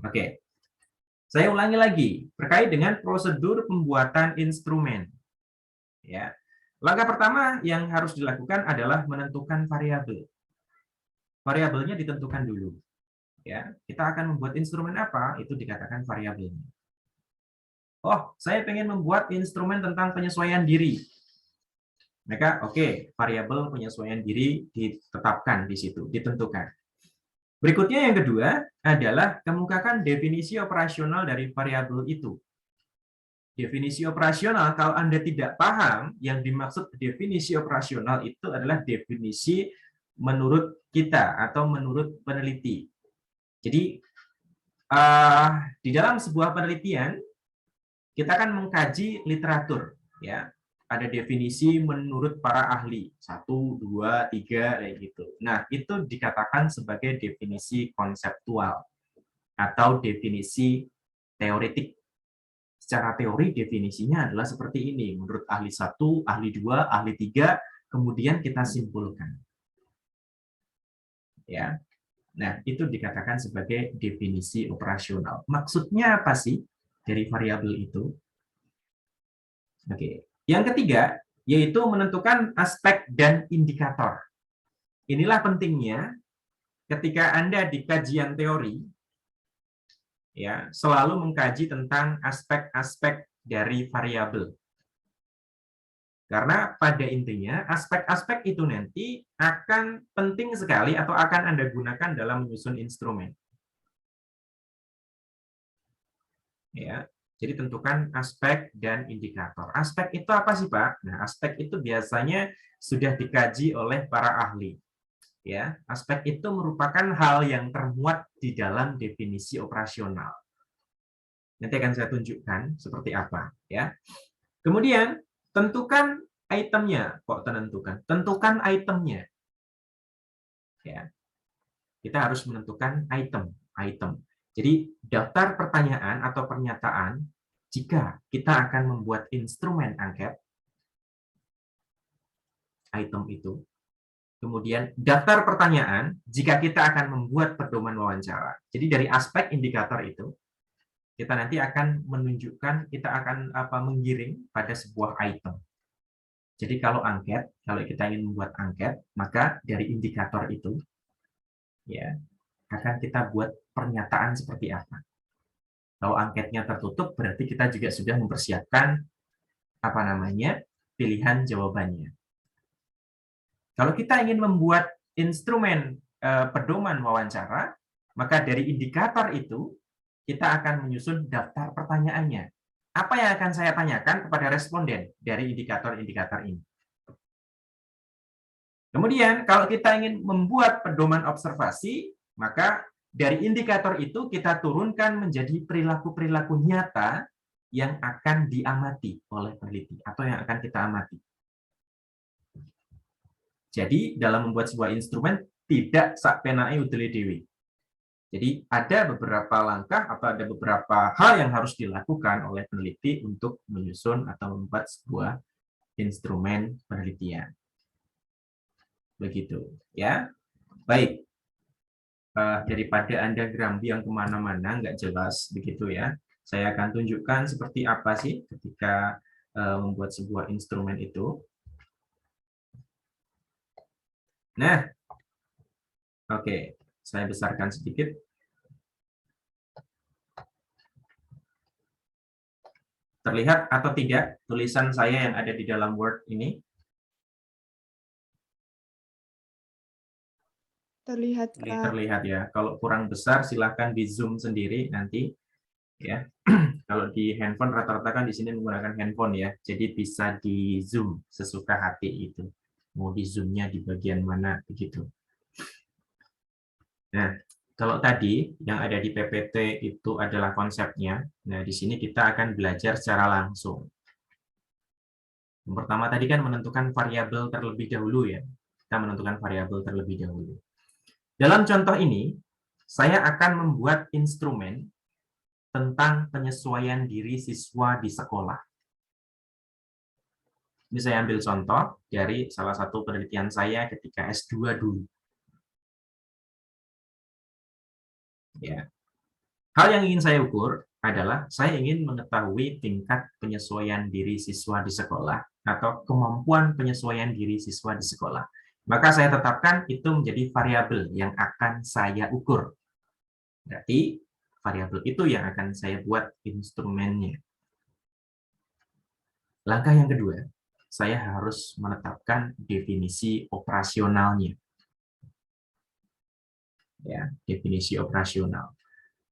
Oke, saya ulangi lagi terkait dengan prosedur pembuatan instrumen. Ya, langkah pertama yang harus dilakukan adalah menentukan variabel. Variabelnya ditentukan dulu. Ya, kita akan membuat instrumen apa? Itu dikatakan variabelnya. Oh, saya ingin membuat instrumen tentang penyesuaian diri. Maka variabel penyesuaian diri ditetapkan di situ, ditentukan. Berikutnya yang kedua adalah kemukakan definisi operasional dari variabel itu. Definisi operasional, kalau Anda tidak paham, yang dimaksud definisi operasional itu adalah definisi menurut kita atau menurut peneliti. Jadi, di dalam sebuah penelitian, kita akan mengkaji literatur, ya. Ada definisi menurut para ahli, 1, 2, 3, kayak gitu. Nah, itu dikatakan sebagai definisi konseptual atau definisi teoretik. Secara teori definisinya adalah seperti ini, menurut ahli 1, ahli 2, ahli 3, kemudian kita simpulkan. Ya. Nah, itu dikatakan sebagai definisi operasional. Maksudnya apa sih dari variabel itu? Oke. Yang ketiga, yaitu menentukan aspek dan indikator. Inilah pentingnya ketika Anda di kajian teori, ya, selalu mengkaji tentang aspek-aspek dari variabel. Karena pada intinya, aspek-aspek itu nanti akan penting sekali atau akan Anda gunakan dalam menyusun instrumen. Ya, jadi tentukan aspek dan indikator. Aspek itu apa sih, Pak? Nah, aspek itu biasanya sudah dikaji oleh para ahli. Ya, aspek itu merupakan hal yang termuat di dalam definisi operasional. Nanti akan saya tunjukkan seperti apa, ya. Kemudian tentukan itemnya. Kok tentukan? Tentukan itemnya. Ya. Kita harus menentukan item. Jadi daftar pertanyaan atau pernyataan jika kita akan membuat instrumen angket, item itu. Kemudian daftar pertanyaan jika kita akan membuat pedoman wawancara. Jadi dari aspek indikator itu, kita nanti akan menunjukkan, kita akan menggiring pada sebuah item. Jadi kalau kita ingin membuat angket, maka dari indikator itu, ya, akan kita buat pernyataan seperti apa. Kalau angketnya tertutup, berarti kita juga sudah mempersiapkan pilihan jawabannya. Kalau kita ingin membuat instrumen pedoman wawancara, maka dari indikator itu kita akan menyusun daftar pertanyaannya. Apa yang akan saya tanyakan kepada responden dari indikator-indikator ini? Kemudian, kalau kita ingin membuat pedoman observasi, maka dari indikator itu kita turunkan menjadi perilaku-perilaku nyata yang akan diamati oleh peneliti atau yang akan kita amati. Jadi, dalam membuat sebuah instrumen tidak sak penake udele dewe. Jadi, ada beberapa langkah atau ada beberapa hal yang harus dilakukan oleh peneliti untuk menyusun atau membuat sebuah instrumen penelitian. Begitu, ya. Baik. Daripada Anda gerambi yang kemana-mana, nggak jelas begitu ya. Saya akan tunjukkan seperti apa sih ketika membuat sebuah instrumen itu. Nah, oke, saya besarkan sedikit. Terlihat atau tidak tulisan saya yang ada di dalam Word ini? Terlihat, Pak. Terlihat ya. Kalau kurang besar silahkan di zoom sendiri nanti ya. Kalau di handphone rata-rata kan di sini menggunakan handphone ya. Jadi bisa di zoom sesuka hati itu. Mau di zoomnya di bagian mana begitu. Nah, kalau tadi yang ada di PPT itu adalah konsepnya. Nah, di sini kita akan belajar secara langsung. Yang pertama tadi kan menentukan variabel terlebih dahulu ya. Kita menentukan variabel terlebih dahulu. Dalam contoh ini, saya akan membuat instrumen tentang penyesuaian diri siswa di sekolah. Ini saya ambil contoh dari salah satu penelitian saya ketika S2 dulu. Ya. Hal yang ingin saya ukur adalah saya ingin mengetahui tingkat penyesuaian diri siswa di sekolah atau kemampuan penyesuaian diri siswa di sekolah. Maka saya tetapkan itu menjadi variabel yang akan saya ukur. Berarti variabel itu yang akan saya buat instrumennya. Langkah yang kedua, saya harus menetapkan definisi operasionalnya. Ya, definisi operasional.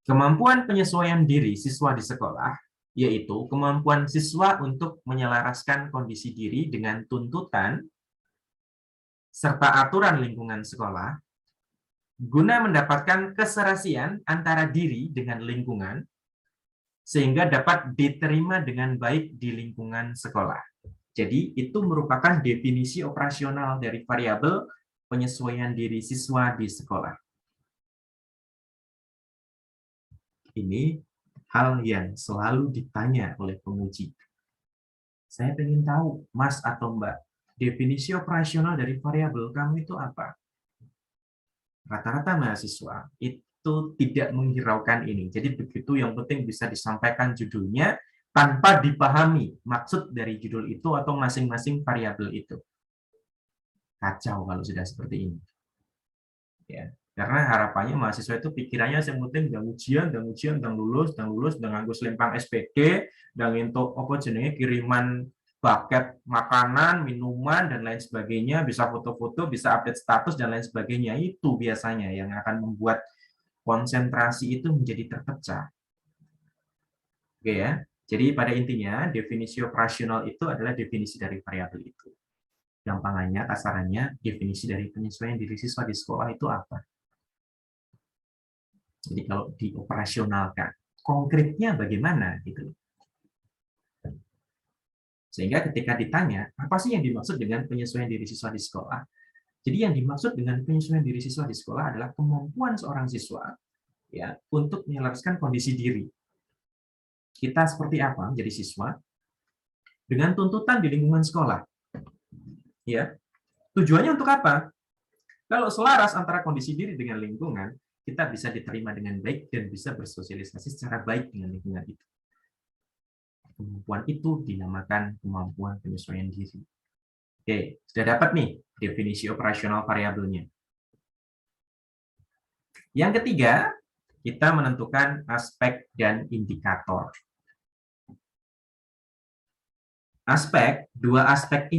Kemampuan penyesuaian diri siswa di sekolah, yaitu kemampuan siswa untuk menyelaraskan kondisi diri dengan tuntutan serta aturan lingkungan sekolah, guna mendapatkan keserasian antara diri dengan lingkungan, sehingga dapat diterima dengan baik di lingkungan sekolah. Jadi, itu merupakan definisi operasional dari variabel penyesuaian diri siswa di sekolah. Ini hal yang selalu ditanya oleh penguji. Saya ingin tahu, Mas atau Mbak, definisi operasional dari variabel kamu itu apa? Rata-rata mahasiswa itu tidak menghiraukan ini. Jadi begitu, yang penting bisa disampaikan judulnya tanpa dipahami maksud dari judul itu atau masing-masing variabel itu. Kacau kalau sudah seperti ini. Ya. Karena harapannya mahasiswa itu pikirannya yang penting udah ujian, lulus, nganggo selempang SPD, dan untuk apa jenenge kiriman paket makanan, minuman, dan lain sebagainya, bisa foto-foto, bisa update status, dan lain sebagainya. Itu biasanya yang akan membuat konsentrasi itu menjadi terpecah. Oke ya. Jadi pada intinya, definisi operasional itu adalah definisi dari variabel itu. Gampangannya, kasarannya, definisi dari penyesuaian diri siswa di sekolah itu apa? Jadi kalau dioperasionalkan, konkretnya bagaimana gitu. Sehingga ketika ditanya, apa sih yang dimaksud dengan penyesuaian diri siswa di sekolah? Jadi yang dimaksud dengan penyesuaian diri siswa di sekolah adalah kemampuan seorang siswa ya untuk menyelaraskan kondisi diri. Kita seperti apa menjadi siswa dengan tuntutan di lingkungan sekolah. Ya. Tujuannya untuk apa? Kalau selaras antara kondisi diri dengan lingkungan, kita bisa diterima dengan baik dan bisa bersosialisasi secara baik dengan lingkungan itu. Kemampuan itu dinamakan kemampuan penyesuaian diri. Oke, sudah dapat nih definisi operasional variabelnya. Yang ketiga, kita menentukan aspek dan indikator. Dua aspek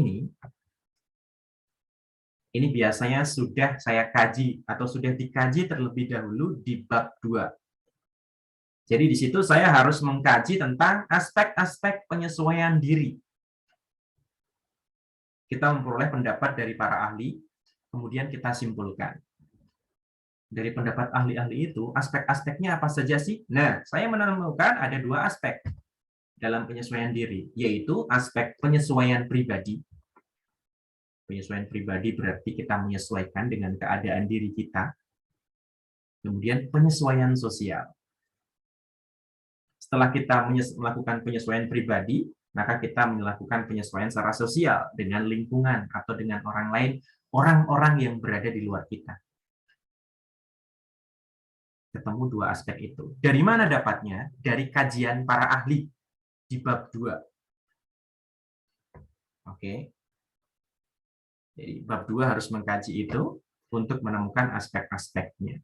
ini biasanya sudah saya kaji atau sudah dikaji terlebih dahulu di bab 2. Jadi di situ saya harus mengkaji tentang aspek-aspek penyesuaian diri. Kita memperoleh pendapat dari para ahli, kemudian kita simpulkan. Dari pendapat ahli-ahli itu, aspek-aspeknya apa saja sih? Nah, saya menemukan ada dua aspek dalam penyesuaian diri, yaitu aspek penyesuaian pribadi. Penyesuaian pribadi berarti kita menyesuaikan dengan keadaan diri kita. Kemudian penyesuaian sosial. Setelah kita melakukan penyesuaian pribadi, maka kita melakukan penyesuaian secara sosial dengan lingkungan atau dengan orang lain, orang-orang yang berada di luar kita. Ketemu dua aspek itu. Dari mana dapatnya? Dari kajian para ahli di bab 2. Oke. Jadi bab 2 harus mengkaji itu untuk menemukan aspek-aspeknya.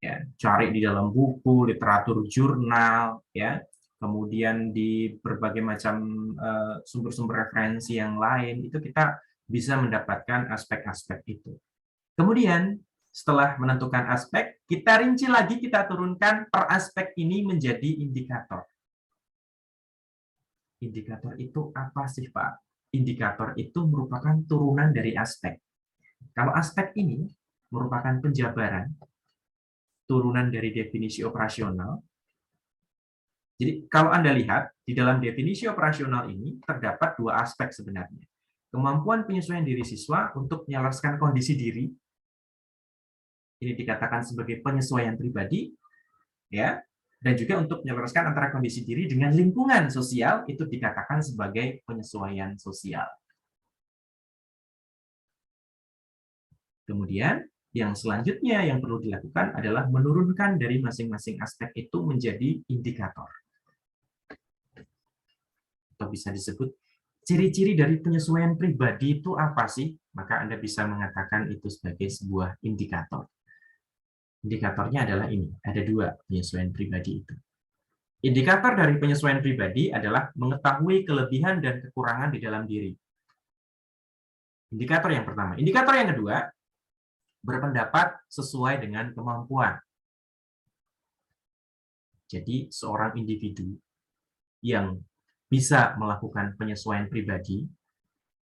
Ya, cari di dalam buku, literatur jurnal, ya, kemudian di berbagai macam sumber-sumber referensi yang lain, itu kita bisa mendapatkan aspek-aspek itu. Kemudian setelah menentukan aspek, kita rinci lagi, kita turunkan per aspek ini menjadi indikator. Indikator itu apa sih, Pak? Indikator itu merupakan turunan dari aspek. Kalau aspek ini merupakan penjabaran, turunan dari definisi operasional. Jadi kalau Anda lihat, di dalam definisi operasional ini terdapat dua aspek sebenarnya. Kemampuan penyesuaian diri siswa untuk menyelaraskan kondisi diri, ini dikatakan sebagai penyesuaian pribadi, ya, dan juga untuk menyelaraskan antara kondisi diri dengan lingkungan sosial, itu dikatakan sebagai penyesuaian sosial. Kemudian Yang selanjutnya yang perlu dilakukan adalah menurunkan dari masing-masing aspek itu menjadi indikator. Atau bisa disebut ciri-ciri dari penyesuaian pribadi itu apa sih? Maka Anda bisa mengatakan itu sebagai sebuah indikator. Indikatornya adalah ini, ada dua penyesuaian pribadi itu. Indikator dari penyesuaian pribadi adalah mengetahui kelebihan dan kekurangan di dalam diri. Indikator yang pertama. Indikator yang kedua, berpendapat sesuai dengan kemampuan. Jadi, seorang individu yang bisa melakukan penyesuaian pribadi,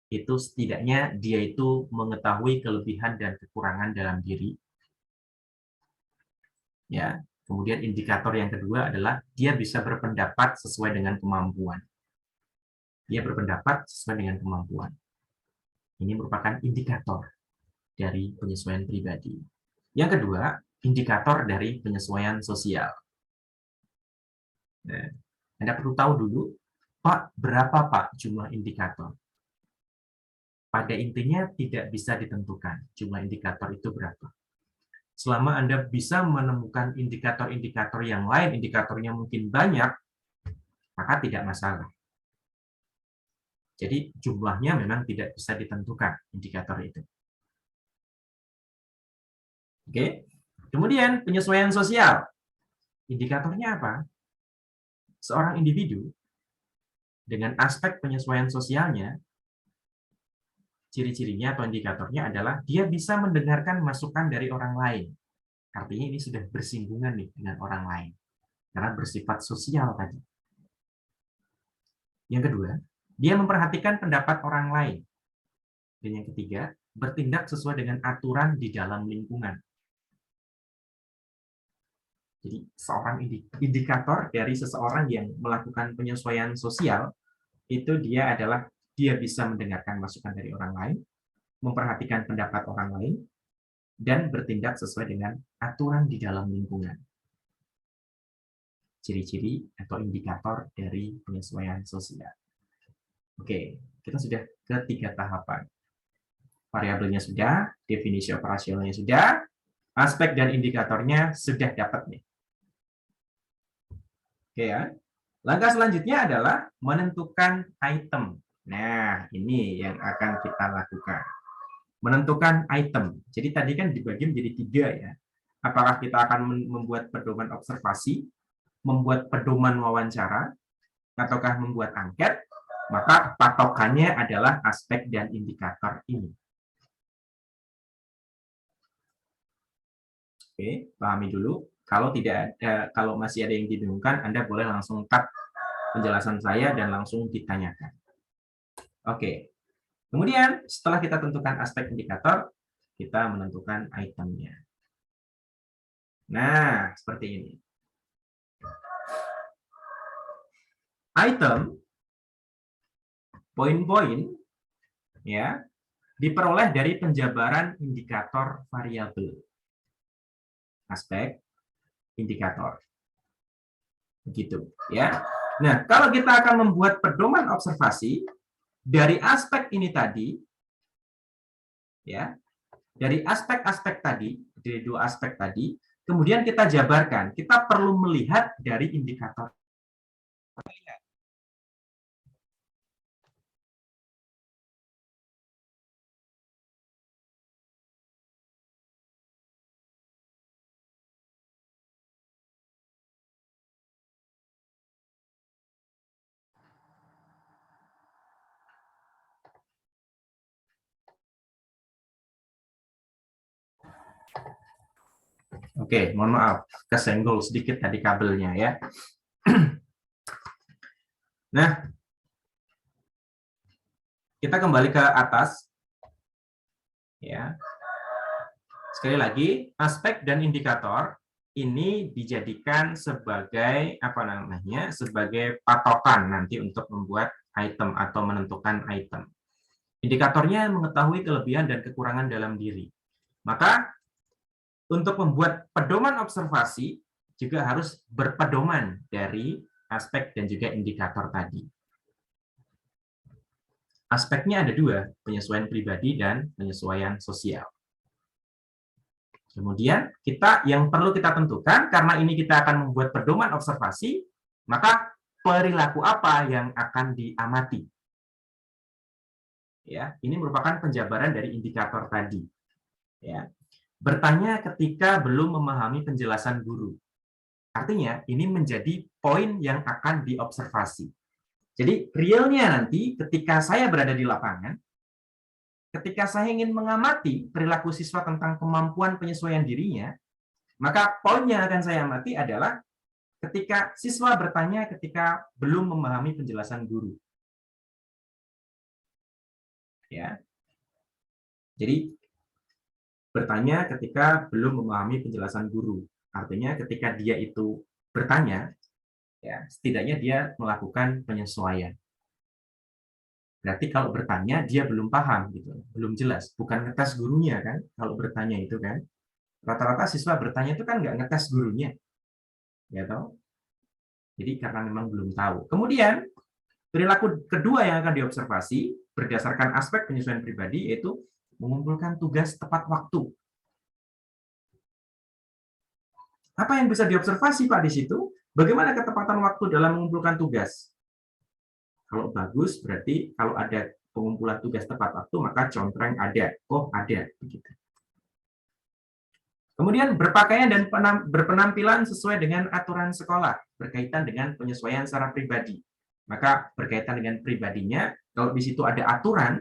itu setidaknya dia itu mengetahui kelebihan dan kekurangan dalam diri. Ya. Kemudian indikator yang kedua adalah dia bisa berpendapat sesuai dengan kemampuan. Dia berpendapat sesuai dengan kemampuan. Ini merupakan indikator dari penyesuaian pribadi. Yang kedua, indikator dari penyesuaian sosial. Nah, Anda perlu tahu dulu, Pak, berapa Pak jumlah indikator? Pada intinya tidak bisa ditentukan jumlah indikator itu berapa. Selama Anda bisa menemukan indikator-indikator yang lain, indikatornya mungkin banyak, maka tidak masalah. Jadi jumlahnya memang tidak bisa ditentukan indikator itu. Oke. Kemudian penyesuaian sosial. Indikatornya apa? Seorang individu dengan aspek penyesuaian sosialnya, ciri-cirinya atau indikatornya adalah dia bisa mendengarkan masukan dari orang lain. Artinya ini sudah bersinggungan nih dengan orang lain. Karena bersifat sosial tadi. Yang kedua, dia memperhatikan pendapat orang lain. Dan yang ketiga, bertindak sesuai dengan aturan di dalam lingkungan. Jadi, seorang indikator dari seseorang yang melakukan penyesuaian sosial, itu dia bisa mendengarkan masukan dari orang lain, memperhatikan pendapat orang lain, dan bertindak sesuai dengan aturan di dalam lingkungan. Ciri-ciri atau indikator dari penyesuaian sosial. Oke, kita sudah ke 3 tahapan. Variabelnya sudah, definisi operasionalnya sudah, aspek dan indikatornya sudah dapat nih. Oke ya. Langkah selanjutnya adalah menentukan item. Nah, ini yang akan kita lakukan. Menentukan item. Jadi tadi kan dibagi menjadi 3 ya. Apakah kita akan membuat pedoman observasi, membuat pedoman wawancara, ataukah membuat angket, maka patokannya adalah aspek dan indikator ini. Oke, pahami dulu. Kalau masih ada yang dibingungkan, Anda boleh langsung cut penjelasan saya dan langsung ditanyakan. Oke. Kemudian setelah kita tentukan aspek indikator, kita menentukan itemnya. Nah, seperti ini. Item, poin-poin, ya, diperoleh dari penjabaran indikator variabel. Aspek, indikator. Begitu, ya. Nah, kalau kita akan membuat pedoman observasi dari aspek ini tadi, ya, dari aspek-aspek tadi, dari 2 aspek tadi, kemudian kita jabarkan. Kita perlu melihat dari indikator. Oke, mohon maaf, kesenggol sedikit tadi kabelnya ya. Nah, kita kembali ke atas. Ya. Sekali lagi, aspek dan indikator ini dijadikan sebagai sebagai patokan nanti untuk membuat item atau menentukan item. Indikatornya mengetahui kelebihan dan kekurangan dalam diri. Maka untuk membuat pedoman observasi juga harus berpedoman dari aspek dan juga indikator tadi. Aspeknya ada 2, penyesuaian pribadi dan penyesuaian sosial. Kemudian yang perlu kita tentukan, karena ini kita akan membuat pedoman observasi, maka perilaku apa yang akan diamati. Ya, ini merupakan penjabaran dari indikator tadi. Ya, bertanya ketika belum memahami penjelasan guru. Artinya, ini menjadi poin yang akan diobservasi. Jadi, realnya nanti ketika saya berada di lapangan, ketika saya ingin mengamati perilaku siswa tentang kemampuan penyesuaian dirinya, maka poin yang akan saya amati adalah ketika siswa bertanya ketika belum memahami penjelasan guru. Ya. Jadi, bertanya ketika belum memahami penjelasan guru. Artinya ketika dia itu bertanya, ya, setidaknya dia melakukan penyesuaian. Berarti kalau bertanya dia belum paham gitu, belum jelas, bukan ngetes gurunya kan? Kalau bertanya itu kan, rata-rata siswa bertanya itu kan nggak ngetes gurunya, ya tahu? Jadi karena memang belum tahu. Kemudian perilaku kedua yang akan diobservasi berdasarkan aspek penyesuaian pribadi yaitu mengumpulkan tugas tepat waktu. Apa yang bisa diobservasi Pak di situ? Bagaimana ketepatan waktu dalam mengumpulkan tugas? Kalau bagus, berarti kalau ada pengumpulan tugas tepat waktu, maka contreng ada. Oh, ada. Begitu. Kemudian berpakaian dan berpenampilan sesuai dengan aturan sekolah, berkaitan dengan penyesuaian secara pribadi. Maka berkaitan dengan pribadinya, kalau di situ ada aturan,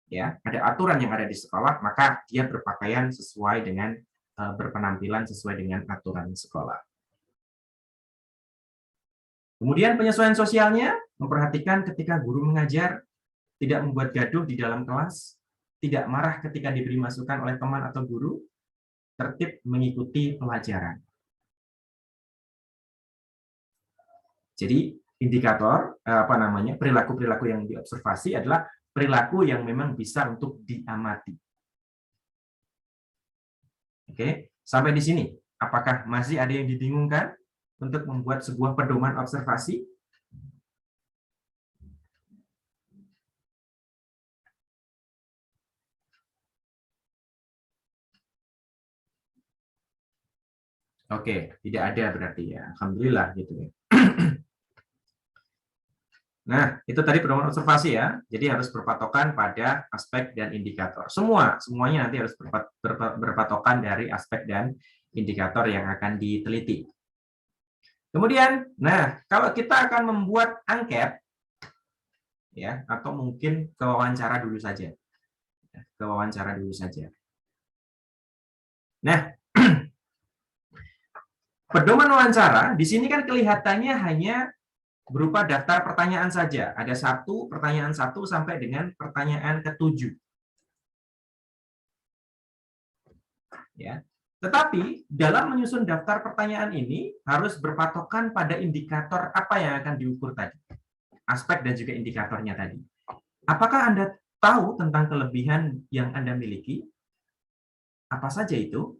ya, ada aturan yang ada di sekolah, maka dia berpakaian sesuai dengan berpenampilan sesuai dengan aturan sekolah. Kemudian penyesuaian sosialnya, memperhatikan ketika guru mengajar, tidak membuat gaduh di dalam kelas, tidak marah ketika diberi masukan oleh teman atau guru, tertib mengikuti pelajaran. Jadi indikator perilaku-perilaku yang diobservasi adalah perilaku yang memang bisa untuk diamati. Oke, sampai di sini. Apakah masih ada yang dibingungkan untuk membuat sebuah pedoman observasi? Oke, tidak ada berarti ya. Alhamdulillah gitu ya. Nah, itu tadi pedoman observasi ya. Jadi harus berpatokan pada aspek dan indikator. Semuanya nanti harus berpatokan dari aspek dan indikator yang akan diteliti. Kemudian, nah, kalau kita akan membuat angket, ya, atau mungkin ke wawancara dulu saja. Ke wawancara dulu saja. Nah, pedoman wawancara, di sini kan kelihatannya hanya berupa daftar pertanyaan saja. Ada pertanyaan 1 sampai dengan pertanyaan ke-7. Ya. Tetapi dalam menyusun daftar pertanyaan ini harus berpatokan pada indikator apa yang akan diukur tadi. Aspek dan juga indikatornya tadi. Apakah Anda tahu tentang kelebihan yang Anda miliki? Apa saja itu?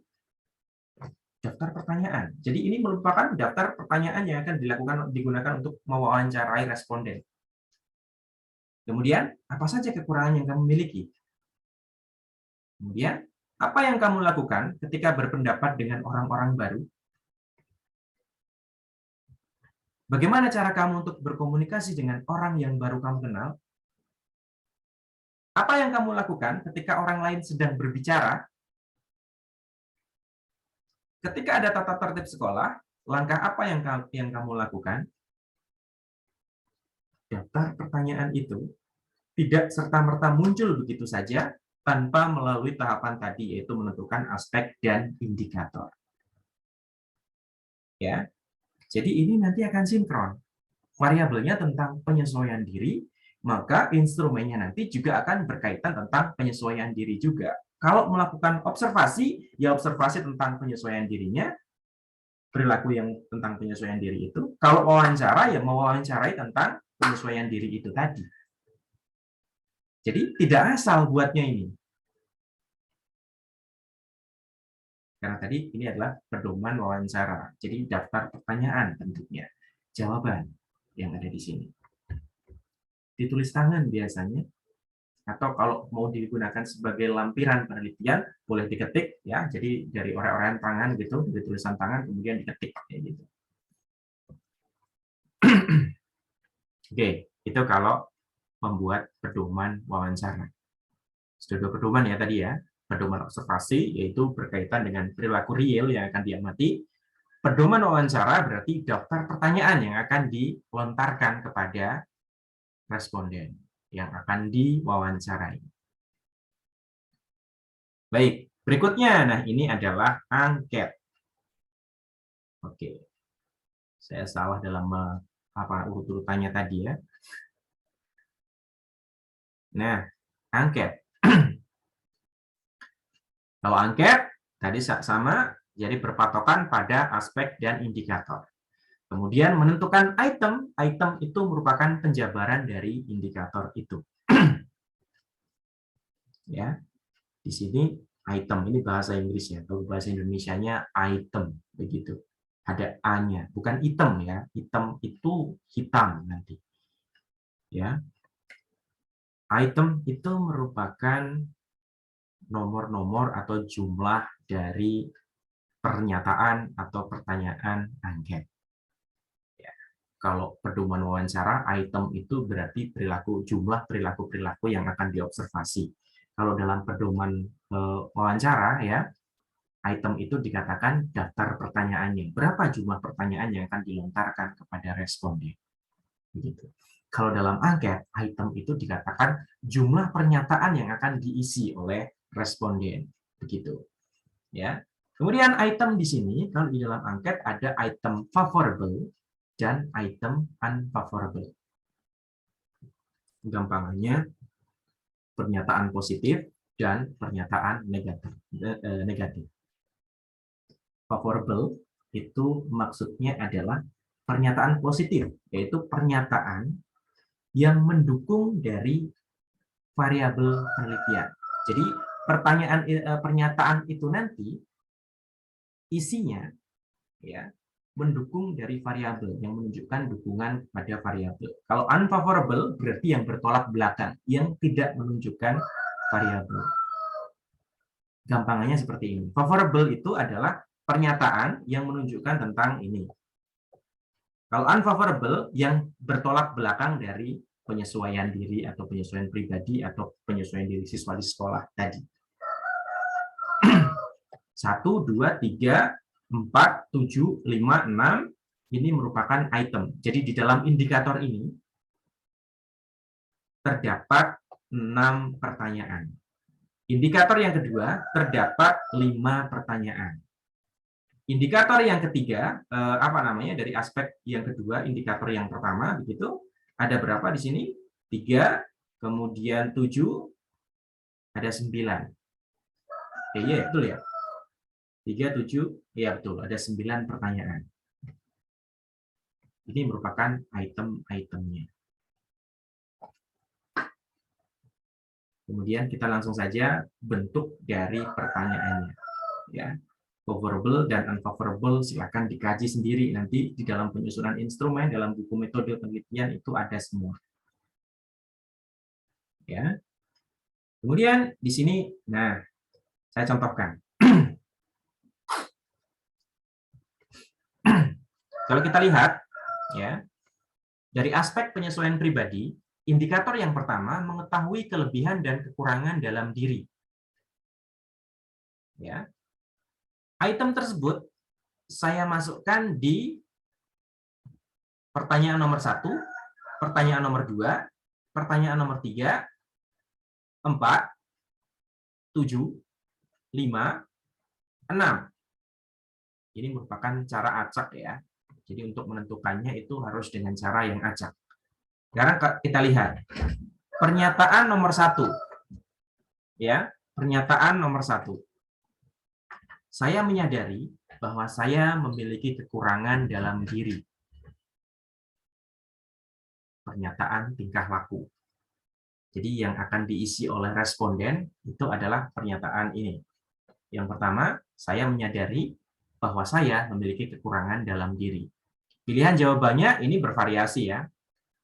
Daftar pertanyaan. Jadi ini merupakan daftar pertanyaan yang akan digunakan untuk mewawancarai responden. Kemudian, apa saja kekurangan yang kamu miliki? Kemudian, apa yang kamu lakukan ketika berpendapat dengan orang-orang baru? Bagaimana cara kamu untuk berkomunikasi dengan orang yang baru kamu kenal? Apa yang kamu lakukan ketika orang lain sedang berbicara? Ketika ada tata tertib sekolah, langkah apa yang kamu lakukan? Daftar pertanyaan itu tidak serta-merta muncul begitu saja tanpa melalui tahapan tadi, yaitu menentukan aspek dan indikator. Ya, jadi ini nanti akan sinkron. Variabelnya tentang penyesuaian diri, maka instrumennya nanti juga akan berkaitan tentang penyesuaian diri juga. Kalau melakukan observasi, ya observasi tentang penyesuaian dirinya, perilaku yang tentang penyesuaian diri itu. Kalau wawancara, ya mewawancarai tentang penyesuaian diri itu tadi. Jadi tidak asal buatnya ini. Karena tadi ini adalah pedoman wawancara. Jadi daftar pertanyaan tentunya. Jawaban yang ada di sini. Ditulis tangan biasanya. atau kalau mau digunakan sebagai lampiran penelitian boleh diketik ya, jadi dari orehan tangan gitu, dari tulisan tangan kemudian diketik kayak gitu. Oke, itu kalau membuat pedoman wawancara. Sudah dua pedoman ya tadi ya, pedoman observasi yaitu berkaitan dengan perilaku real yang akan diamati. Pedoman wawancara berarti daftar pertanyaan yang akan dilontarkan kepada responden yang akan diwawancarai. Baik, berikutnya, nah ini adalah angket. Oke, saya salah dalam urut-urutannya tadi ya. Nah, angket. Kalau angket tadi sama, jadi berpatokan pada aspek dan indikator. Kemudian menentukan item, item itu merupakan penjabaran dari indikator itu. Ya, di sini item ini bahasa Inggris ya, kalau bahasa Indonesianya item begitu. Ada A-nya, bukan item ya. Item itu hitam nanti. Ya. Item itu merupakan nomor-nomor atau jumlah dari pernyataan atau pertanyaan angket. Ya. Kalau pedoman wawancara, item itu berarti jumlah perilaku yang akan diobservasi. Kalau dalam pedoman wawancara ya, item itu dikatakan daftar pertanyaannya. Berapa jumlah pertanyaan yang akan dilontarkan kepada responden? Begitu. Kalau dalam angket, item itu dikatakan jumlah pernyataan yang akan diisi oleh responden. Begitu. Ya. Kemudian item di sini, kalau di dalam angket ada item favorable dan item unfavorable. Gampangannya pernyataan positif dan pernyataan negatif. Favorable itu maksudnya adalah pernyataan positif, yaitu pernyataan yang mendukung dari variabel penelitian. Jadi pernyataan itu nanti isinya ya mendukung dari variabel yang menunjukkan dukungan pada variabel. Kalau unfavorable berarti yang bertolak belakang, yang tidak menunjukkan variabel. Gampangannya seperti ini. Favorable itu adalah pernyataan yang menunjukkan tentang ini. Kalau unfavorable yang bertolak belakang dari penyesuaian diri atau penyesuaian pribadi atau penyesuaian diri siswa di sekolah tadi. 1, 2, 3, 4, 7, 5, 6 ini merupakan item. Jadi di dalam indikator ini terdapat 6 pertanyaan. Indikator yang kedua terdapat 5 pertanyaan. Indikator yang ketiga, dari aspek yang kedua, indikator yang pertama, begitu, ada berapa di sini? 3, kemudian 7, ada 9. Iya, betul ya? 3, 7, iya betul, ada 9 pertanyaan. Ini merupakan item-itemnya. Kemudian kita langsung saja bentuk dari pertanyaannya. Ya. Favorable dan unfavorable silakan dikaji sendiri nanti di dalam penyusunan instrumen dalam buku metode penelitian itu ada semua. Ya. Kemudian di sini, nah saya contohkan. Kalau kita lihat, ya dari aspek penyesuaian pribadi, indikator yang pertama mengetahui kelebihan dan kekurangan dalam diri. Ya. Item tersebut saya masukkan di pertanyaan nomor 1, pertanyaan nomor 2, pertanyaan nomor 3, 4, 7, 5, 6. Ini merupakan cara acak ya. Jadi untuk menentukannya itu harus dengan cara yang acak. Sekarang kita lihat. Pernyataan nomor 1. Ya, pernyataan nomor 1. Saya menyadari bahwa saya memiliki kekurangan dalam diri. Pernyataan tingkah laku. Jadi yang akan diisi oleh responden itu adalah pernyataan ini. Yang pertama, saya menyadari bahwa saya memiliki kekurangan dalam diri. Pilihan jawabannya ini bervariasi ya.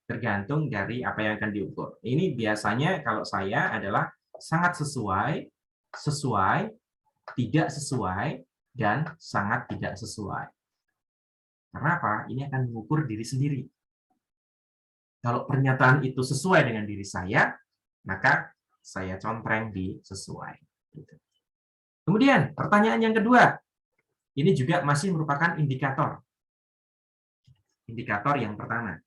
Tergantung dari apa yang akan diukur. Ini biasanya kalau saya adalah sangat sesuai, sesuai, tidak sesuai, dan sangat tidak sesuai. Karena apa? Ini akan mengukur diri sendiri. Kalau pernyataan itu sesuai dengan diri saya, maka saya contreng di sesuai. Kemudian, pertanyaan yang kedua. Ini juga masih merupakan indikator. Indikator yang pertama.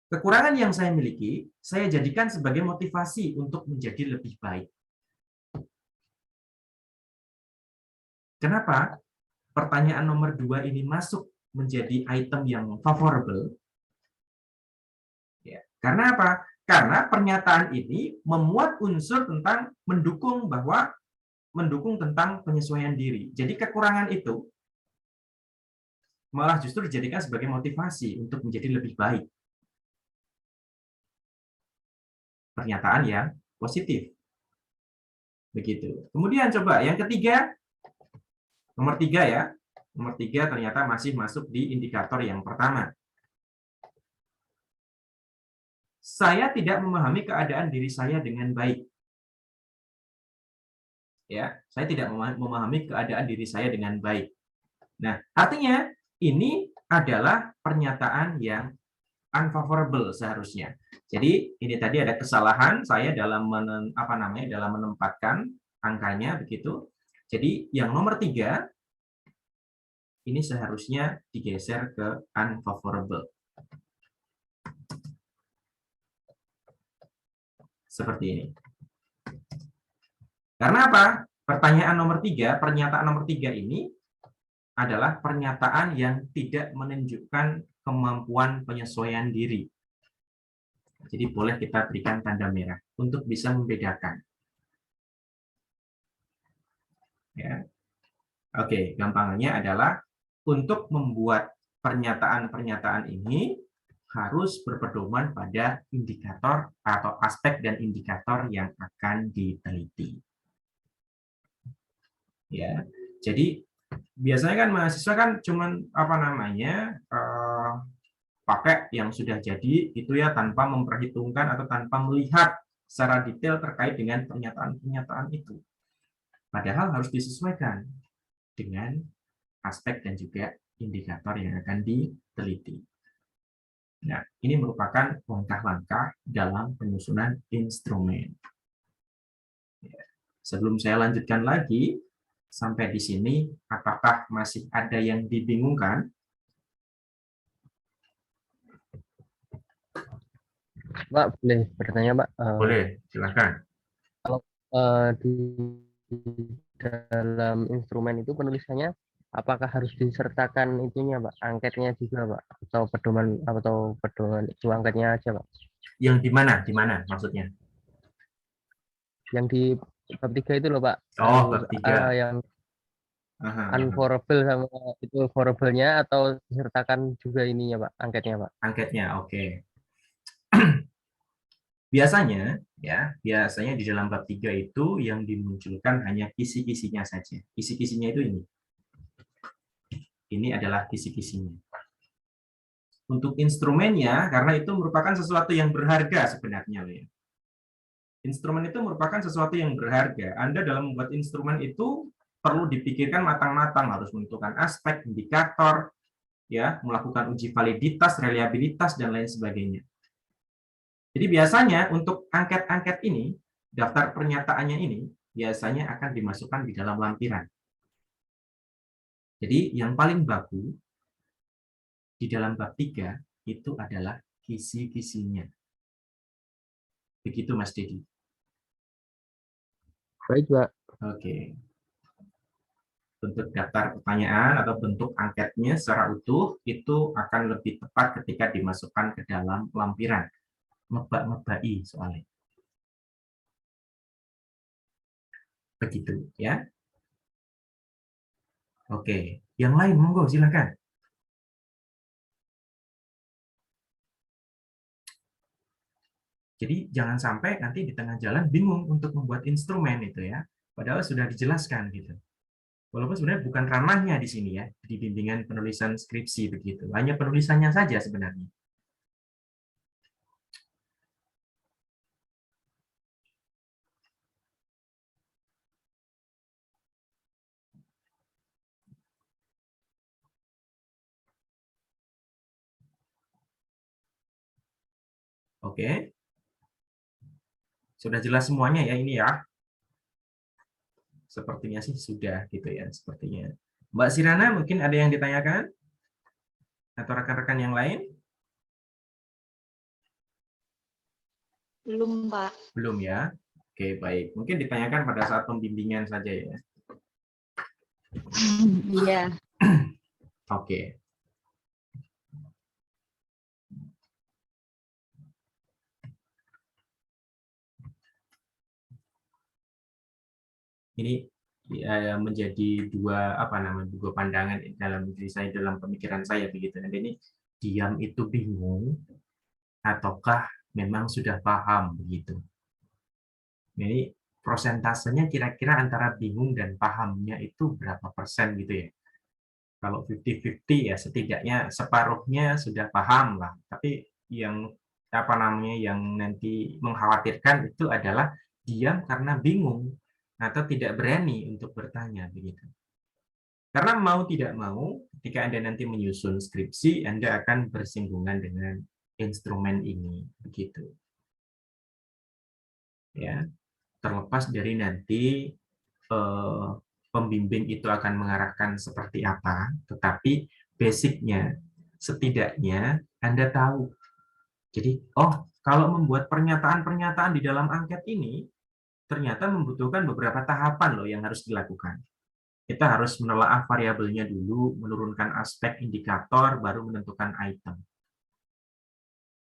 Kekurangan yang saya miliki, saya jadikan sebagai motivasi untuk menjadi lebih baik. Kenapa pertanyaan nomor 2 ini masuk menjadi item yang favorable? Ya, karena apa? Karena pernyataan ini memuat unsur tentang mendukung tentang penyesuaian diri. Jadi kekurangan itu malah justru dijadikan sebagai motivasi untuk menjadi lebih baik. Pernyataan yang positif. Begitu. Kemudian coba yang ketiga, nomor 3 ya. Nomor 3 ternyata masih masuk di indikator yang pertama. Saya tidak memahami keadaan diri saya dengan baik. Ya, saya tidak memahami keadaan diri saya dengan baik. Nah, artinya ini adalah pernyataan yang unfavorable seharusnya. Jadi ini tadi ada kesalahan saya dalam dalam menempatkan angkanya begitu. Jadi yang nomor 3 ini seharusnya digeser ke unfavorable. Seperti ini. Karena apa? Pernyataan nomor 3 ini adalah pernyataan yang tidak menunjukkan kemampuan penyesuaian diri. Jadi boleh kita berikan tanda merah untuk bisa membedakan. Ya. Oke, gampangnya adalah untuk membuat pernyataan-pernyataan ini harus berpedoman pada indikator atau aspek dan indikator yang akan diteliti. Ya, jadi biasanya kan mahasiswa kan cuman pakai yang sudah jadi itu ya tanpa memperhitungkan atau tanpa melihat secara detail terkait dengan pernyataan-pernyataan itu. Padahal harus disesuaikan dengan aspek dan juga indikator yang akan diteliti. Nah, ini merupakan langkah-langkah dalam penyusunan instrumen. Sebelum saya lanjutkan lagi, sampai di sini, apakah masih ada yang dibingungkan? Pak, boleh bertanya, Pak? Boleh, silakan. Kalau di dalam instrumen itu penulisannya, apakah harus disertakan itunya, Pak? Angketnya juga, Pak? Atau pedoman itu angketnya aja, Pak? Yang di mana? Di mana maksudnya? Yang di bab 3 itu loh, Pak. Oh, bab 3. Yang unfavorable sama itu favorable-nya atau disertakan juga ininya, Pak, angketnya, Pak? Angketnya, oke. Biasanya di dalam bab 3 itu yang dimunculkan hanya kisi-kisinya saja. Kisi-kisinya itu ini. Ini adalah kisi-kisinya. Untuk instrumennya, karena itu merupakan sesuatu yang berharga sebenarnya. Instrumen itu merupakan sesuatu yang berharga. Anda dalam membuat instrumen itu perlu dipikirkan matang-matang, harus menentukan aspek, indikator, ya, melakukan uji validitas, reliabilitas, dan lain sebagainya. Jadi biasanya untuk angket-angket ini, daftar pernyataannya ini, biasanya akan dimasukkan di dalam lampiran. Jadi yang paling baku di dalam bab 3 itu adalah kisi-kisinya. Begitu Mas Dedi. Baik, Pak. Oke. Bentuk daftar pertanyaan atau bentuk angketnya secara utuh itu akan lebih tepat ketika dimasukkan ke dalam lampiran. Mebak-mebai soalnya. Begitu ya. Oke, yang lain monggo silakan. Jadi jangan sampai nanti di tengah jalan bingung untuk membuat instrumen itu ya. Padahal sudah dijelaskan gitu. Walaupun sebenarnya bukan ranahnya di sini ya, di bimbingan penulisan skripsi begitu. Hanya penulisannya saja sebenarnya. Oke. Sudah jelas semuanya ya ini ya? Sepertinya sih sudah gitu ya, sepertinya. Mbak Sirana mungkin ada yang ditanyakan? Atau rekan-rekan yang lain? Belum, Pak. Belum ya? Oke, baik. Mungkin ditanyakan pada saat pembimbingan saja ya. Iya. Oke. Ini menjadi dua dua pandangan dalam diri saya, dalam pemikiran saya begitu. Nanti ini diam itu bingung ataukah memang sudah paham begitu. Jadi prosentasenya kira-kira antara bingung dan pahamnya itu berapa persen gitu ya. Kalau 50-50 ya setidaknya separuhnya sudah paham lah. Tapi yang yang nanti mengkhawatirkan itu adalah diam karena bingung atau tidak berani untuk bertanya begitu. Karena mau tidak mau, ketika Anda nanti menyusun skripsi, Anda akan bersinggungan dengan instrumen ini begitu. Ya, terlepas dari nanti pembimbing itu akan mengarahkan seperti apa, tetapi basicnya setidaknya Anda tahu. Jadi, oh, kalau membuat pernyataan-pernyataan di dalam angket ini, ternyata membutuhkan beberapa tahapan loh yang harus dilakukan. Kita harus menelaah variabelnya dulu, menurunkan aspek indikator, baru menentukan item.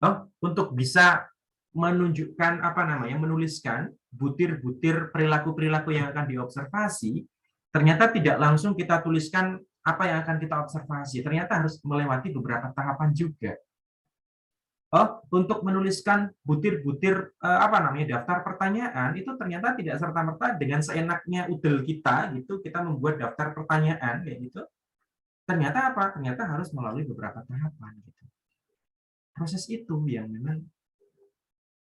Oh, untuk bisa menunjukkan menuliskan butir-butir perilaku-perilaku yang akan diobservasi, ternyata tidak langsung kita tuliskan apa yang akan kita observasi. Ternyata harus melewati beberapa tahapan juga. Oh, untuk menuliskan butir-butir daftar pertanyaan itu ternyata tidak serta-merta dengan seenaknya udel kita gitu, kita membuat daftar pertanyaan kayak gitu. Ternyata apa? Ternyata harus melalui beberapa tahapan gitu. Proses itu yang memang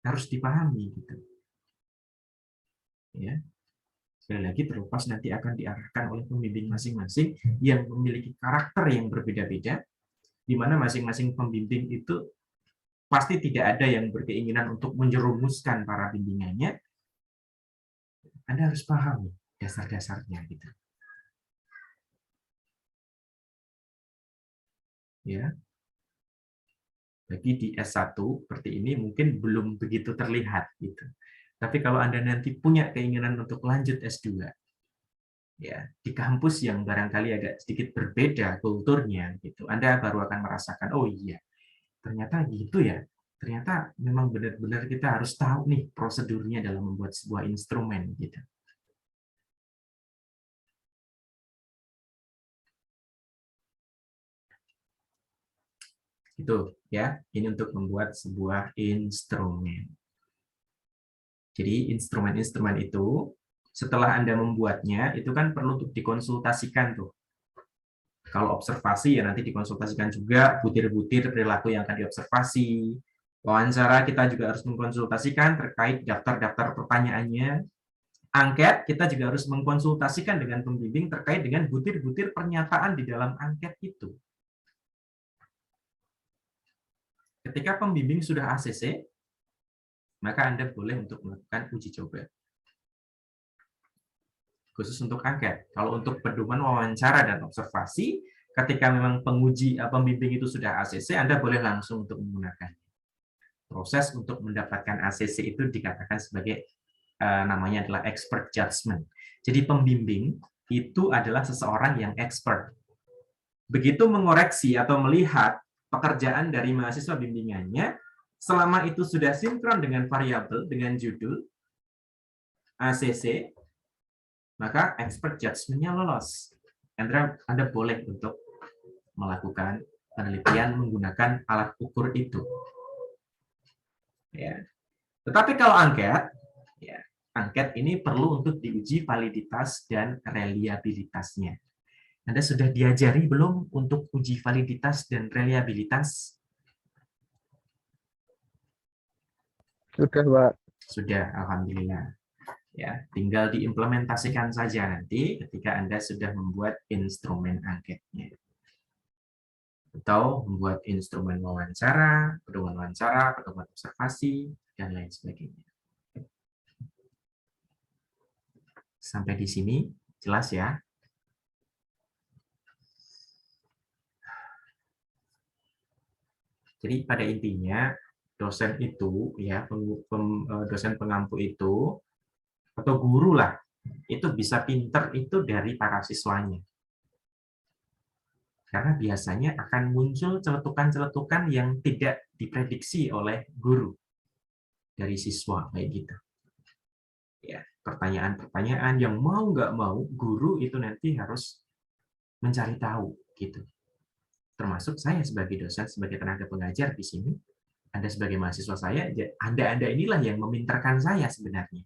harus dipahami gitu. Ya. Sekali lagi terlepas nanti akan diarahkan oleh pembimbing masing-masing yang memiliki karakter yang berbeda-beda, di mana masing-masing pembimbing itu pasti tidak ada yang berkeinginan untuk menjerumuskan para bimbingannya. Anda harus paham dasar-dasarnya gitu. Ya. Bagi di S1 seperti ini mungkin belum begitu terlihat gitu. Tapi kalau Anda nanti punya keinginan untuk lanjut S2, ya di kampus yang barangkali agak sedikit berbeda kulturnya gitu, Anda baru akan merasakan, oh iya, ternyata gitu ya. Ternyata memang benar-benar kita harus tahu nih prosedurnya dalam membuat sebuah instrumen gitu. Itu ya, ini untuk membuat sebuah instrumen. Jadi instrumen-instrumen itu setelah Anda membuatnya itu kan perlu untuk dikonsultasikan tuh. Kalau observasi ya nanti dikonsultasikan juga butir-butir perilaku yang akan diobservasi. Wawancara kita juga harus mengkonsultasikan terkait daftar-daftar pertanyaannya. Angket kita juga harus mengkonsultasikan dengan pembimbing terkait dengan butir-butir pernyataan di dalam angket itu. Ketika pembimbing sudah ACC, maka Anda boleh untuk melakukan uji coba. Khusus untuk angket. Kalau untuk pedoman wawancara dan observasi, ketika memang pembimbing itu sudah ACC, Anda boleh langsung untuk menggunakan. Proses untuk mendapatkan ACC itu dikatakan sebagai namanya adalah expert judgment. Jadi pembimbing itu adalah seseorang yang expert. Begitu mengoreksi atau melihat pekerjaan dari mahasiswa bimbingannya, selama itu sudah sinkron dengan variabel, dengan judul, ACC, maka expert judgment-nya lolos. Anda boleh untuk melakukan penelitian menggunakan alat ukur itu. Ya. Tetapi kalau angket, ya, angket ini perlu untuk diuji validitas dan reliabilitasnya. Anda sudah diajari belum untuk uji validitas dan reliabilitas? Sudah, Pak. Sudah, alhamdulillah. Ya, tinggal diimplementasikan saja nanti ketika Anda sudah membuat instrumen angketnya. atau membuat instrumen wawancara, pedoman observasi, dan lain sebagainya. Sampai di sini jelas ya? Jadi pada intinya dosen itu ya dosen pengampu itu atau guru lah itu bisa pinter itu dari para siswanya. Karena biasanya akan muncul celetukan-celetukan yang tidak diprediksi oleh guru dari siswa kayak gitu. Ya, pertanyaan-pertanyaan yang mau nggak mau guru itu nanti harus mencari tahu gitu. Termasuk saya sebagai dosen, sebagai tenaga pengajar di sini, Anda sebagai mahasiswa saya, Anda inilah yang meminterkan saya sebenarnya.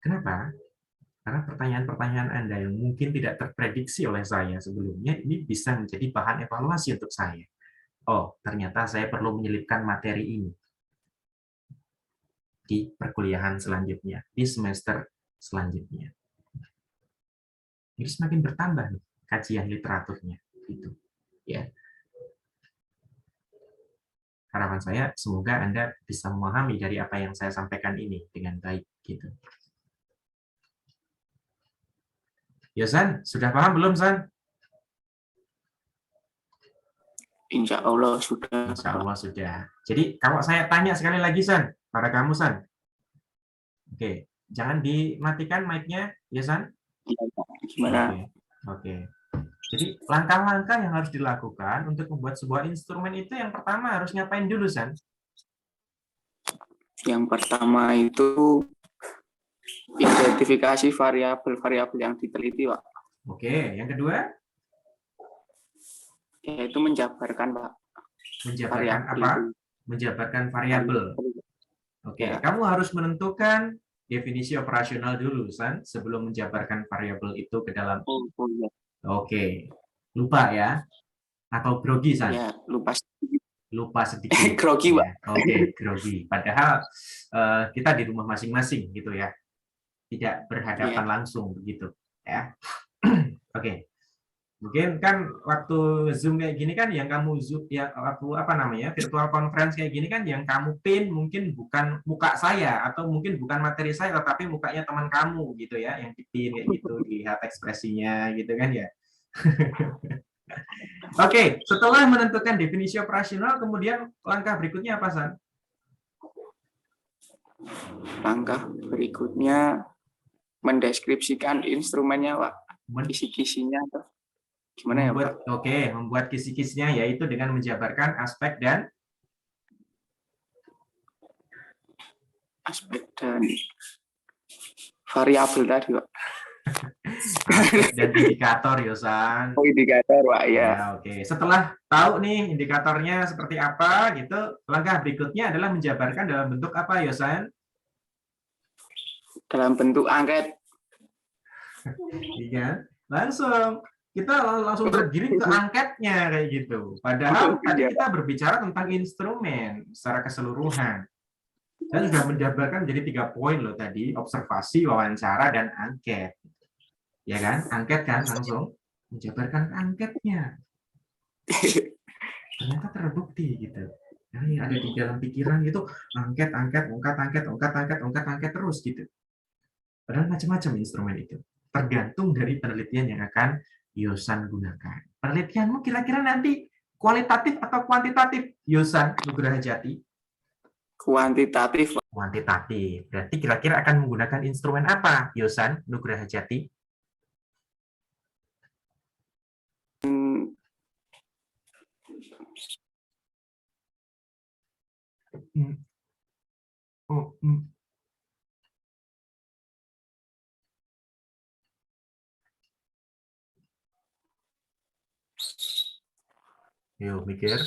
Kenapa? Karena pertanyaan-pertanyaan Anda yang mungkin tidak terprediksi oleh saya sebelumnya, ini bisa menjadi bahan evaluasi untuk saya. Oh, ternyata saya perlu menyelipkan materi ini di perkuliahan selanjutnya, di semester selanjutnya. Jadi semakin bertambah nih kajian literaturnya. Gitu. Ya. Harapan saya semoga Anda bisa memahami dari apa yang saya sampaikan ini dengan baik. Gitu. Ya, San, sudah paham belum, San? Insya Allah sudah. Insya Allah sudah. Jadi kalau saya tanya sekali lagi, San, pada kamu, San. Oke, jangan dimatikan mic-nya, ya, San? Gimana? Oke. Jadi langkah-langkah yang harus dilakukan untuk membuat sebuah instrumen itu yang pertama harus ngapain dulu, San? Yang pertama itu identifikasi variabel-variabel yang diteliti, Pak. Oke, yang kedua? Yaitu menjabarkan, Pak. Menjabarkan apa? Itu. Menjabarkan variabel. Oke, ya. Kamu harus menentukan definisi operasional dulu, San, sebelum menjabarkan variabel itu ke dalam. Ya. Oke, lupa ya? Atau grogi, San? Ya, lupa sedikit. Lupa sedikit. Grogi, Pak. Ya. Oke, grogi. Padahal kita di rumah masing-masing gitu ya. Tidak berhadapan langsung begitu ya. Oke. Mungkin kan waktu Zoom kayak gini kan yang kamu Zoom ya waktu apa namanya virtual conference kayak gini kan yang kamu pin mungkin bukan muka saya atau mungkin bukan materi saya tetapi mukanya teman kamu gitu ya yang dipin kayak gitu dilihat ekspresinya gitu kan ya. Oke, setelah menentukan definisi operasional kemudian langkah berikutnya apa, San? Langkah berikutnya mendeskripsikan instrumennya, Pak. Kisi-kisinya atau gimana membuat, ya, Pak? Oke, membuat kisi-kisinya yaitu dengan menjabarkan aspek dan variabel tadi, Pak. Aspek dan indikator, Yosan. Oh, indikator, Pak, ya. Oke. Setelah tahu nih indikatornya seperti apa gitu, langkah berikutnya adalah menjabarkan dalam bentuk apa, Yosan? Dalam bentuk angket. Iya, langsung kita langsung tergiring ke angketnya kayak gitu. Padahal tadi kita berbicara tentang instrumen secara keseluruhan. Saya sudah menjabarkan jadi 3 poin loh tadi, observasi, wawancara, dan angket. Ya kan? Angket kan langsung menjabarkan angketnya. Ternyata terbukti gitu. Nah, yang ada di dalam pikiran itu angket terus gitu. Padahal macam-macam instrumen itu. Tergantung dari penelitian yang akan Yosan gunakan. Penelitianmu kira-kira nanti kualitatif atau kuantitatif, Yosan Nugraha Jati? Kuantitatif. Kuantitatif. Berarti kira-kira akan menggunakan instrumen apa, Yosan Nugraha Jati? Yuk, mikir.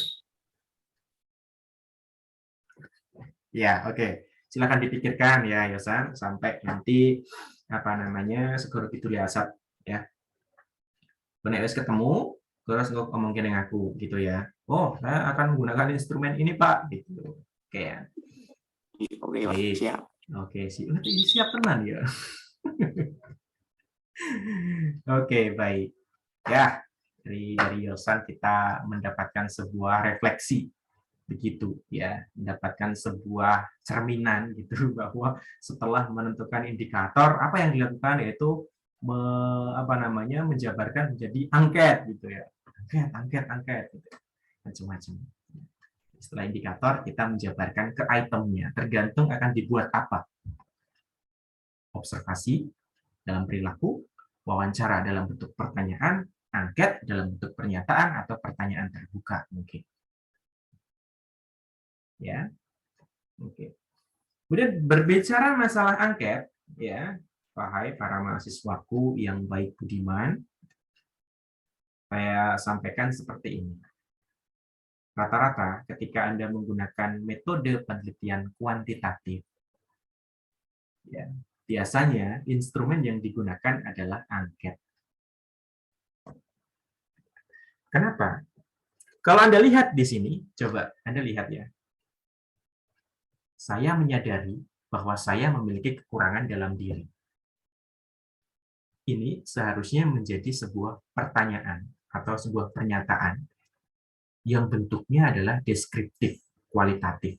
Ya, oke. Silakan dipikirkan ya, Yosan, sampai nanti apa namanya segera itu liasat ya. Benar ketemu, terus ngomong dengan aku gitu ya. Oh, saya akan menggunakan instrumen ini, Pak. Gitu. Oke ya. Oke, siap. Oke, siap tenan ya. Oke, baik. Ya, Dari Yosan kita mendapatkan sebuah refleksi begitu ya, mendapatkan sebuah cerminan gitu bahwa setelah menentukan indikator apa yang dilakukan yaitu menjabarkan menjadi angket gitu ya, angket gitu. Macam-macam. Setelah indikator kita menjabarkan ke itemnya, tergantung akan dibuat apa. Observasi dalam perilaku, wawancara dalam bentuk pertanyaan, angket dalam bentuk pernyataan atau pertanyaan terbuka mungkin. Ya. Oke. Kemudian berbicara masalah angket, ya, wahai para mahasiswaku yang baik budiman, saya sampaikan seperti ini. Rata-rata ketika Anda menggunakan metode penelitian kuantitatif, ya, biasanya instrumen yang digunakan adalah angket. Kenapa? Kalau Anda lihat di sini, coba Anda lihat ya. Saya menyadari bahwa saya memiliki kekurangan dalam diri. Ini seharusnya menjadi sebuah pertanyaan atau sebuah pernyataan yang bentuknya adalah deskriptif, kualitatif.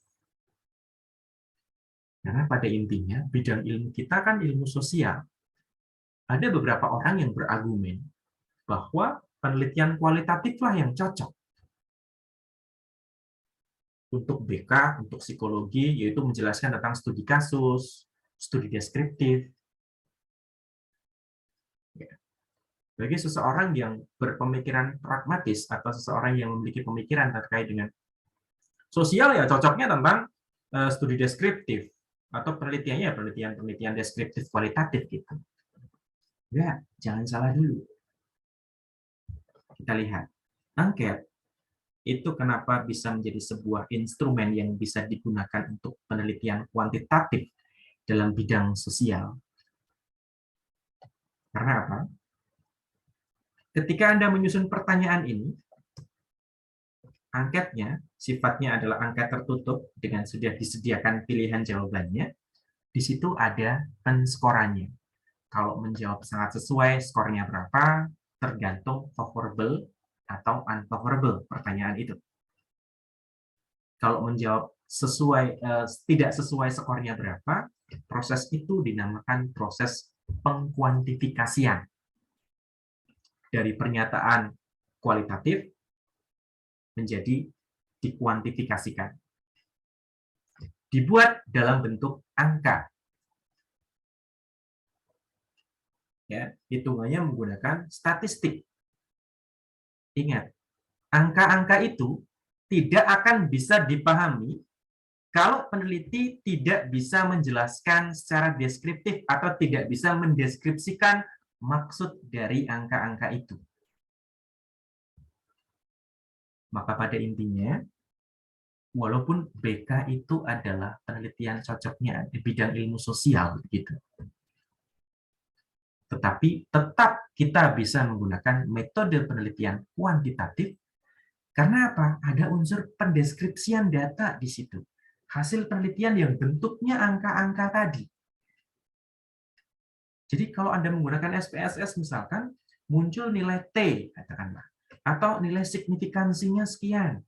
Karena pada intinya, bidang ilmu kita kan ilmu sosial. Ada beberapa orang yang berargumen bahwa penelitian kualitatiflah yang cocok untuk BK, untuk psikologi, yaitu menjelaskan tentang studi kasus, studi deskriptif. Bagi seseorang yang berpemikiran pragmatis atau seseorang yang memiliki pemikiran terkait dengan sosial, ya cocoknya tentang studi deskriptif atau penelitian deskriptif kualitatif gitu. Enggak, jangan salah dulu. Kita lihat, angket itu kenapa bisa menjadi sebuah instrumen yang bisa digunakan untuk penelitian kuantitatif dalam bidang sosial. Karena apa? Ketika Anda menyusun pertanyaan ini, angketnya sifatnya adalah angket tertutup dengan sudah disediakan pilihan jawabannya. Di situ ada penskorannya. Kalau menjawab sangat sesuai, skornya berapa, tergantung favorable atau unfavorable pertanyaan itu. Kalau menjawab tidak sesuai skornya berapa, proses itu dinamakan proses pengkuantifikasian. Dari pernyataan kualitatif menjadi dikuantifikasikan. Dibuat dalam bentuk angka. Ya, hitungannya menggunakan statistik. Ingat, angka-angka itu tidak akan bisa dipahami kalau peneliti tidak bisa menjelaskan secara deskriptif atau tidak bisa mendeskripsikan maksud dari angka-angka itu. Maka pada intinya, walaupun BK itu adalah penelitian cocoknya di bidang ilmu sosial, gitu, tetapi tetap kita bisa menggunakan metode penelitian kuantitatif. Karena apa? Ada unsur pendeskripsian data di situ. Hasil penelitian yang bentuknya angka-angka tadi. Jadi kalau Anda menggunakan SPSS misalkan, muncul nilai T, katakanlah, atau nilai signifikansinya sekian.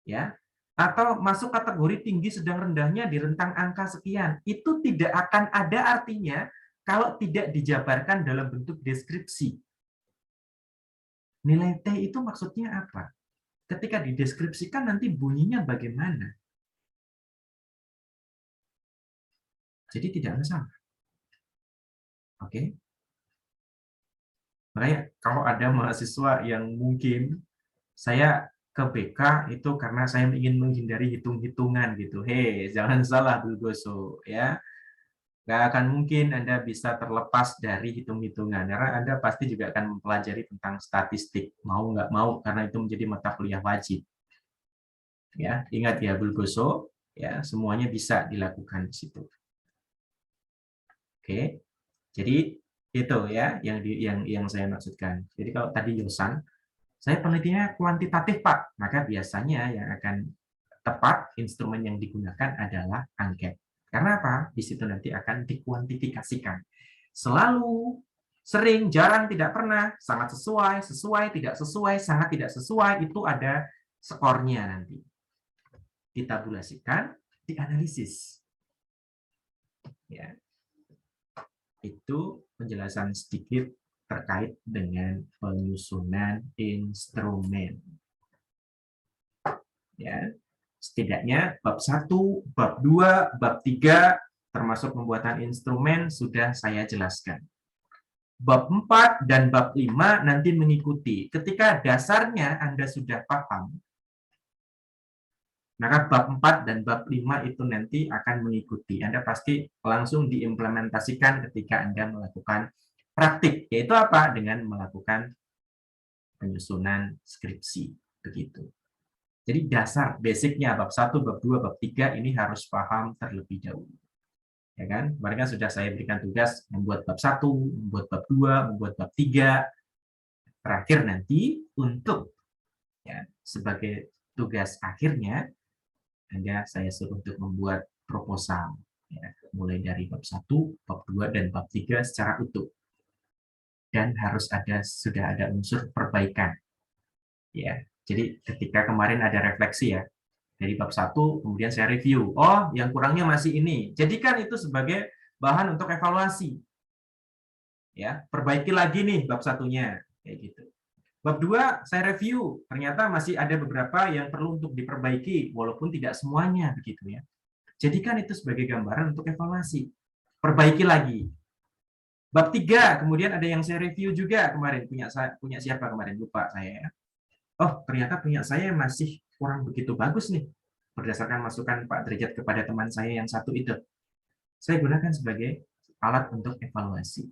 Ya, atau masuk kategori tinggi sedang rendahnya di rentang angka sekian. Itu tidak akan ada artinya kalau tidak dijabarkan dalam bentuk deskripsi. Nilai T itu maksudnya apa? Ketika dideskripsikan nanti bunyinya bagaimana? Jadi tidak masalah. Oke. Makanya kalau ada mahasiswa yang mungkin saya ke BK itu karena saya ingin menghindari hitung-hitungan gitu. Hei, jangan salah Bulgoso ya. Nggak akan mungkin Anda bisa terlepas dari hitung-hitungan, karena Anda pasti juga akan mempelajari tentang statistik, mau nggak mau, karena itu menjadi mata kuliah wajib. Ya, ingat ya Bulgoso, ya semuanya bisa dilakukan di situ. Oke, jadi itu ya yang saya maksudkan. Jadi kalau tadi Yosan, saya penelitiannya kuantitatif Pak, maka biasanya yang akan tepat instrumen yang digunakan adalah angket. Karena apa? Di situ nanti akan dikuantifikasikan. Selalu Sering, jarang, tidak pernah, sangat sesuai, sesuai, tidak sesuai, sangat tidak sesuai, itu ada skornya nanti. Ditabulasikan, dianalisis. Ya. Itu penjelasan sedikit terkait dengan penyusunan instrumen. Ya. Setidaknya bab 1, bab 2, bab 3, termasuk pembuatan instrumen sudah saya jelaskan. Bab 4 dan bab 5 nanti mengikuti. Ketika dasarnya Anda sudah paham, maka bab 4 dan bab 5 itu nanti akan mengikuti. Anda pasti langsung diimplementasikan ketika Anda melakukan praktik. Yaitu apa? Dengan melakukan penyusunan skripsi. Begitu. Jadi dasar, basicnya bab 1, bab 2, bab 3 ini harus paham terlebih dahulu. Ya kan? Kemarin kan sudah saya berikan tugas membuat bab 1, membuat bab 2, membuat bab 3. Terakhir nanti untuk ya, sebagai tugas akhirnya saya suruh untuk membuat proposal. Ya, mulai dari bab 1, bab 2, dan bab 3 secara utuh. Dan harus sudah ada unsur perbaikan. Ya, jadi ketika kemarin ada refleksi ya, dari bab 1, kemudian saya review. Oh, yang kurangnya masih ini. Jadikan itu sebagai bahan untuk evaluasi. Ya, perbaiki lagi nih bab 1-nya. Kayak gitu. Bab 2, saya review. Ternyata masih ada beberapa yang perlu untuk diperbaiki, walaupun tidak semuanya. Begitu ya. Jadikan itu sebagai gambaran untuk evaluasi. Perbaiki lagi. Bab 3, kemudian ada yang saya review juga kemarin. Punya siapa kemarin? Lupa saya ya. Oh, ternyata punya saya masih kurang begitu bagus nih. Berdasarkan masukan Pak Derajat kepada teman saya yang satu itu. Saya gunakan sebagai alat untuk evaluasi.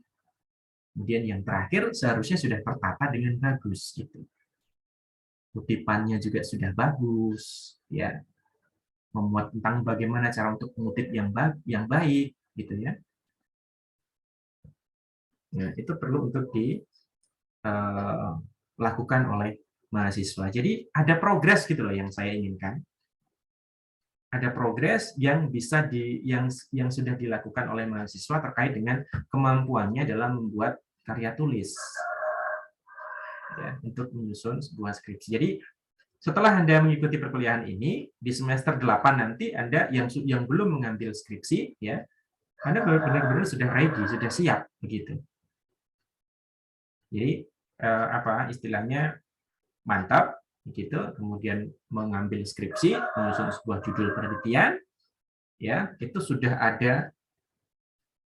Kemudian yang terakhir seharusnya sudah tertata dengan bagus. Gitu. Kutipannya juga sudah bagus. Ya. Memuat tentang bagaimana cara untuk mengutip yang baik. Gitu ya. Nah, itu perlu untuk dilakukan oleh mahasiswa. Jadi ada progres gitu loh yang saya inginkan. Ada progres yang bisa yang sudah dilakukan oleh mahasiswa terkait dengan kemampuannya dalam membuat karya tulis. Ya, untuk menyusun sebuah skripsi. Jadi setelah Anda mengikuti perkuliahan ini di semester 8 nanti Anda yang belum mengambil skripsi ya, Anda benar-benar sudah ready, sudah siap begitu. Jadi istilahnya mantap begitu, kemudian mengambil skripsi, menyusun sebuah judul penelitian, ya itu sudah ada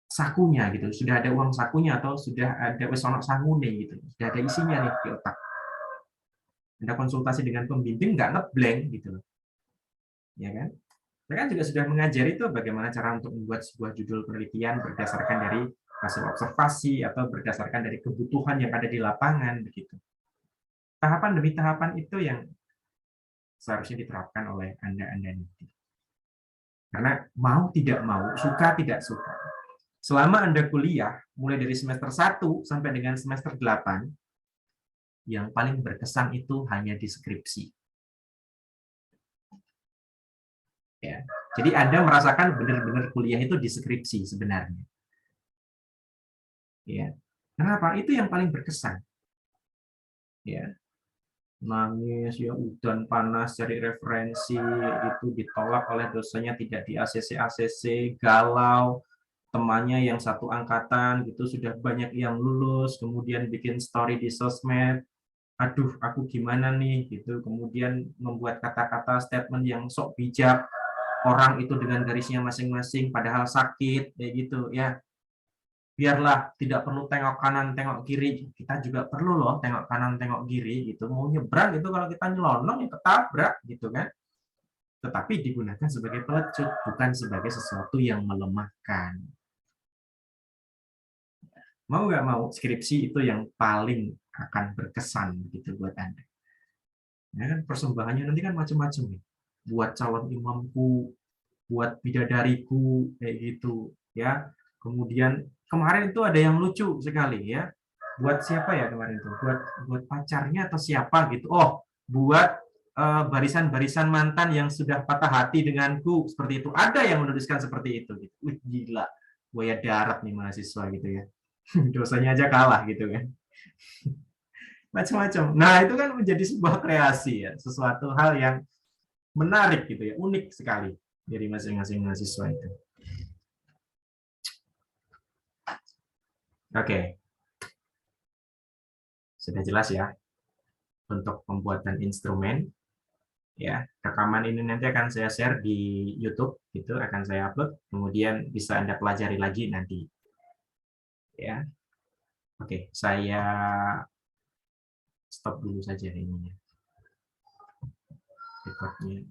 sakunya gitu, sudah ada uang sakunya atau sudah ada wesonok sangune gitu, sudah ada isinya nih di otak. Anda konsultasi dengan pembimbing nggak ngeblank gitu, ya kan? Saya kan juga sudah mengajari itu bagaimana cara untuk membuat sebuah judul penelitian berdasarkan dari hasil observasi atau berdasarkan dari kebutuhan yang ada di lapangan begitu. Tahapan demi tahapan itu yang seharusnya diterapkan oleh Anda nanti. Karena mau tidak mau, suka tidak suka. Selama Anda kuliah, mulai dari semester 1 sampai dengan semester 8, yang paling berkesan itu hanya di skripsi. Ya. Jadi Anda merasakan benar-benar kuliah itu di skripsi sebenarnya. Ya. Kenapa? Itu yang paling berkesan. Ya. Nangis ya, udan panas cari referensi itu ditolak oleh dosennya, tidak di ACC, galau, temannya yang satu angkatan gitu sudah banyak yang lulus, kemudian bikin story di sosmed, aduh aku gimana nih gitu, kemudian membuat kata-kata statement yang sok bijak, orang itu dengan garisnya masing-masing padahal sakit kayak gitu ya. Biarlah tidak perlu tengok kanan tengok kiri, kita juga perlu loh tengok kanan tengok kiri gitu, mau nyebrang itu kalau kita nyelonong ya ketabrak gitu kan, tetapi digunakan sebagai pelecut bukan sebagai sesuatu yang melemahkan. Mau nggak mau skripsi itu yang paling akan berkesan gitu buat Anda. Ya kan persembahannya nanti kan macam-macam nih, buat calon imamku, buat bidadariku kayak gitu ya. Kemudian kemarin itu ada yang lucu sekali ya. Buat siapa ya kemarin itu? Buat pacarnya atau siapa gitu. Oh, buat barisan-barisan mantan yang sudah patah hati denganku seperti itu. Ada yang menuliskan seperti itu gitu. Wih, gila. Buaya darat nih mahasiswa gitu ya. Dosanya aja kalah gitu kan. Macam-macam. Nah, itu kan menjadi sebuah kreasi ya, sesuatu hal yang menarik gitu ya, unik sekali dari masing-masing mahasiswa itu. Oke. Sudah jelas ya untuk pembuatan instrumen. Ya, rekaman ini nanti akan saya share di YouTube, itu akan saya upload, kemudian bisa Anda pelajari lagi nanti. Ya. Oke, saya stop dulu saja ininya. Recordnya.